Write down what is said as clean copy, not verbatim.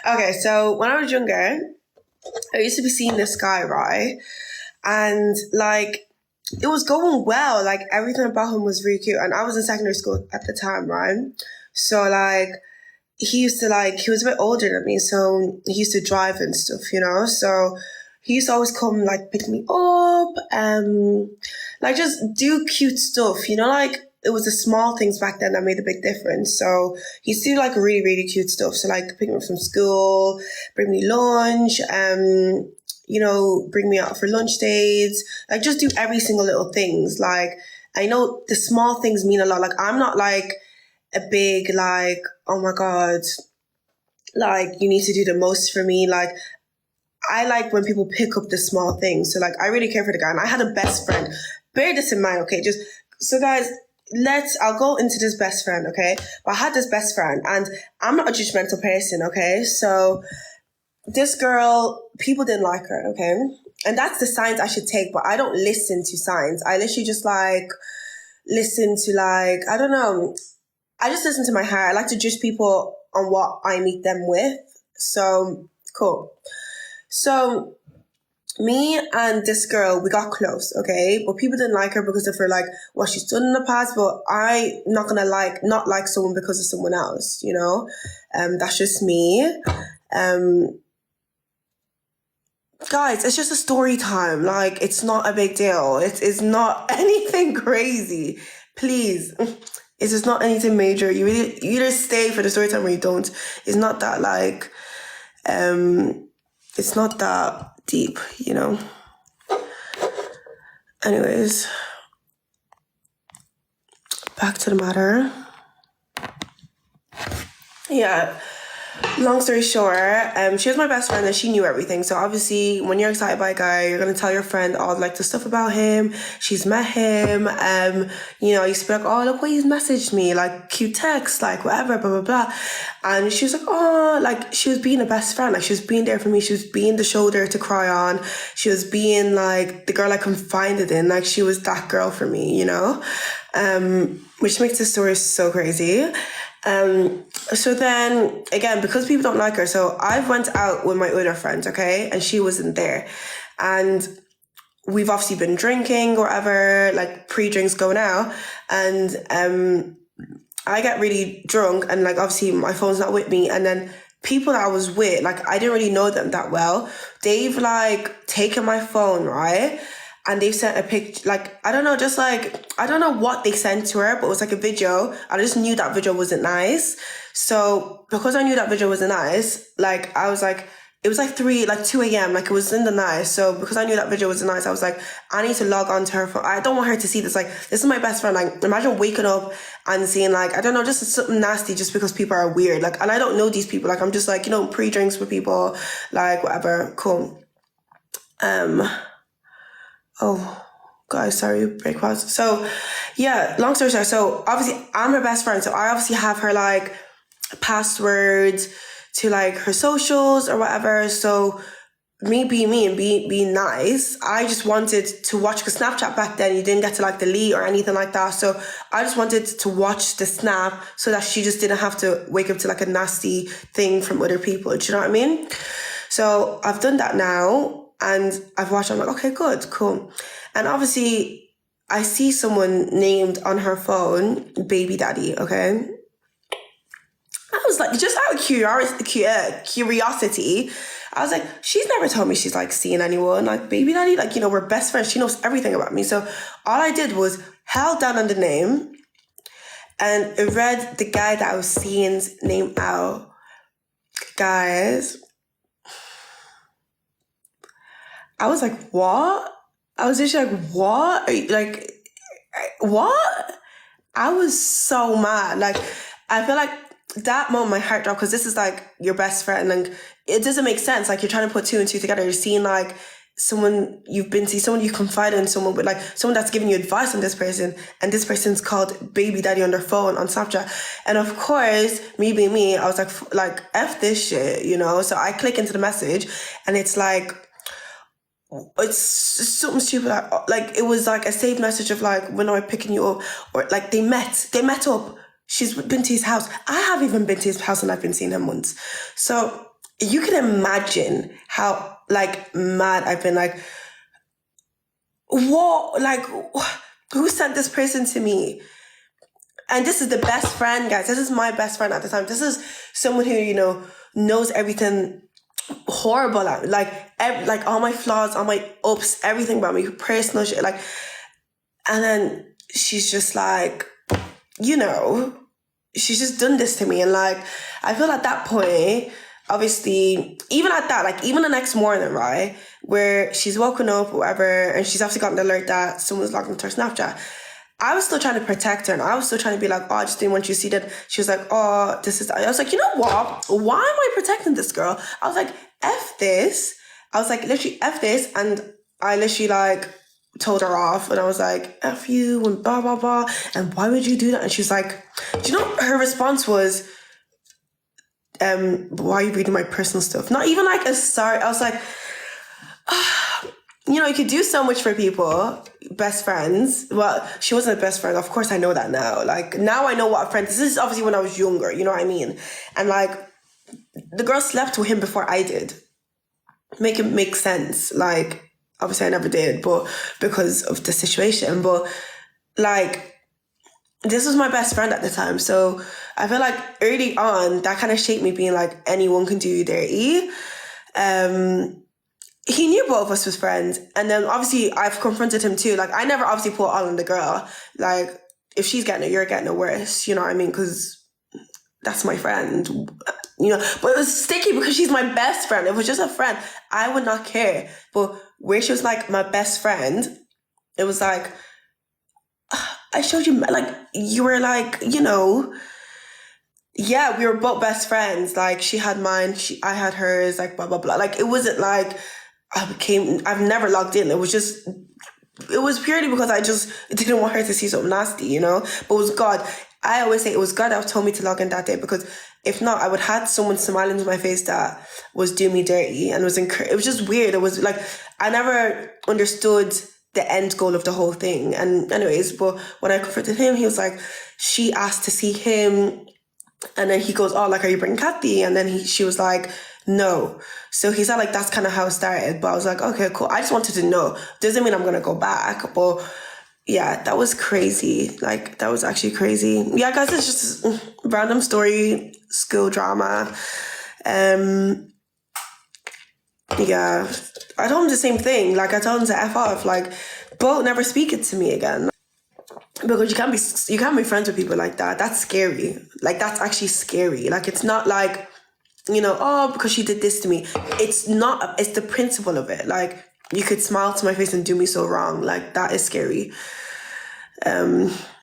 Okay, so when I was younger, I used to be seeing this guy, right? And like, it was going well. Like, everything about him was really cute. And I was in secondary school at the time, right? So, like, he was a bit older than me. So, he used to drive and stuff, you know? So, he used to always come, like, pick me up, like, just do cute stuff, you know? Like, it was the small things back then that made a big difference. So, he used to do, like, really, really cute stuff. So, like, pick me up from school, bring me lunch, bring me out for lunch dates, like just do every single little things. Like, I know the small things mean a lot. Like, I'm not like a big, like, oh my God, like you need to do the most for me. Like, I like when people pick up the small things. So like, I really care for the guy, and I had a best friend. Bear this in mind, okay? Just so guys, I'll go into this best friend, okay? But I had this best friend, and I'm not a judgmental person, okay? So this girl, people didn't like her, okay? And that's the signs I should take, but I don't listen to signs. I literally just like listen to like, I don't know. I just listen to my heart. I like to judge people on what I meet them with. So, cool. So, me and this girl, we got close, okay? But people didn't like her because of her, like, what she's done in the past. But I'm not gonna not like someone because of someone else, you know? That's just me. Guys, it's just a story time. Like, it's not a big deal. It's not anything crazy. Please. It's just not anything major. You either stay for the story time or you don't. It's not that like, it's not that deep, you know? Anyways, back to the matter. Yeah. Long story short, she was my best friend and she knew everything. So obviously, when you're excited by a guy, you're gonna tell your friend all like the stuff about him. She's met him. You used to be like, oh, look what he's messaged me, like cute text, like whatever, blah blah blah. And she was like, oh, like she was being a best friend, like she was being there for me. She was being the shoulder to cry on. She was being like the girl I confided in. Like she was that girl for me, you know. Which makes the story so crazy. So then again, because people don't like her, so I went out with my other friends, okay, and she wasn't there, and we've obviously been drinking or whatever, like pre-drinks going out, and I get really drunk, and like obviously my phone's not with me, and then people that I was with, like I didn't really know them that well, they've like taken my phone, right? And they've sent a picture, like, I don't know, just like, I don't know what they sent to her, but it was like a video. I just knew that video wasn't nice. So because I knew that video wasn't nice, like, I was like, it was like 2 a.m. Like it was in the night. So because I knew that video wasn't nice, I was like, I need to log on to her phone. I don't want her to see this. Like, this is my best friend. Like, imagine waking up and seeing like, I don't know, just something nasty just because people are weird. Like, and I don't know these people. Like, I'm just like, pre-drinks with people, like whatever. Cool. Oh, guys, sorry, break pause. So, yeah, long story short. So, obviously, I'm her best friend. So, I obviously have her, like, passwords to, like, her socials or whatever. So, me being me and being nice, I just wanted to watch, because Snapchat back then, you didn't get to, like, delete or anything like that. So, I just wanted to watch the snap so that she just didn't have to wake up to, like, a nasty thing from other people. Do you know what I mean? So, I've done that now. And I've watched, I'm like, okay, good, cool. And obviously, I see someone named on her phone, Baby Daddy, okay? I was like, just out of curiosity, I was like, she's never told me she's like seeing anyone, like Baby Daddy, like, we're best friends. She knows everything about me. So all I did was held down on the name and it read the guy that I was seeing's name out. Guys, I was like, what? I was just like, what? Like, what? I was so mad. Like, I feel like that moment my heart dropped, because this is like your best friend and it doesn't make sense. Like, you're trying to put two and two together. You're seeing like someone you've been to, someone you confide in, someone with like someone that's giving you advice on this person, and this person's called Baby Daddy on their phone on Snapchat. And of course, me being me, I was like F this shit, So I click into the message and it's like, it's something stupid, like it was like a saved message of like, when am I picking you up, or like they met up, she's been to his house. I haven't even been to his house and I've been seeing him once. So you can imagine how like mad I've been. Like, what? Like, who sent this person to me? And this is the best friend, guys. This is my best friend at the time. This is someone who, you know, knows everything horrible at me. Like all my flaws, all my ups, everything about me, personal shit. Like, and then she's just like, you know, she's just done this to me. And like, I feel at that point, obviously, even at that, like even the next morning, right, where she's woken up or whatever, and she's obviously gotten the alert that someone's logged into her Snapchat. I was still trying to protect her, and I was still trying to be like, oh, I just didn't want you to see that. She was like, oh, this is, I was like, you know what? Why am I protecting this girl? I was like, F this. I was like, literally F this. And I literally like told her off, and I was like, F you and blah, blah, blah. And why would you do that? And she was like, do you know, her response was, why are you reading my personal stuff? Not even like a sorry. I was like, you know, you could do so much for people, best friends. Well, she wasn't a best friend. Of course, I know that now. Like, now I know what a friend is. This is obviously when I was younger, you know what I mean? And like, the girl slept with him before I did. Make it make sense. Like, obviously I never did, but because of the situation. But like, this was my best friend at the time. So I feel like early on, that kind of shaped me, being like, anyone can do you dirty. He knew both of us was friends. And then obviously I've confronted him too. Like, I never obviously put all on the girl. Like, if she's getting it, you're getting it worse. You know what I mean? Because that's my friend. You know, but it was sticky because she's my best friend. It was just a friend. I would not care. But where she was like my best friend, it was like, I showed you, like, you were like, you know, yeah, we were both best friends. Like, she had mine, I had hers, like, blah, blah, blah. Like, it wasn't like I've never logged in. It was purely because I just didn't want her to see something nasty, you know? But it was God. I always say it was God that told me to log in that day, because if not, I would have had someone smiling into my face that was doing me dirty, and it was just weird. It was like, I never understood the end goal of the whole thing. And anyways, but when I confronted him, he was like, she asked to see him. And then he goes, oh, like, are you bringing Kathy? And then she was like, no. So he said, like, that's kind of how it started. But I was like, okay, cool. I just wanted to know. Doesn't mean I'm going to go back. But yeah, that was crazy. Like, that was actually crazy. Yeah, guys, it's just random story, school drama. Yeah, I told him the same thing. Like, I told him to F off. Like, both never speak it to me again. Because you can't be friends with people like that. That's scary. Like, that's actually scary. Like, it's not like, you know, oh, because she did this to me. It's not, it's the principle of it. Like, you could smile to my face and do me so wrong. Like, that is scary.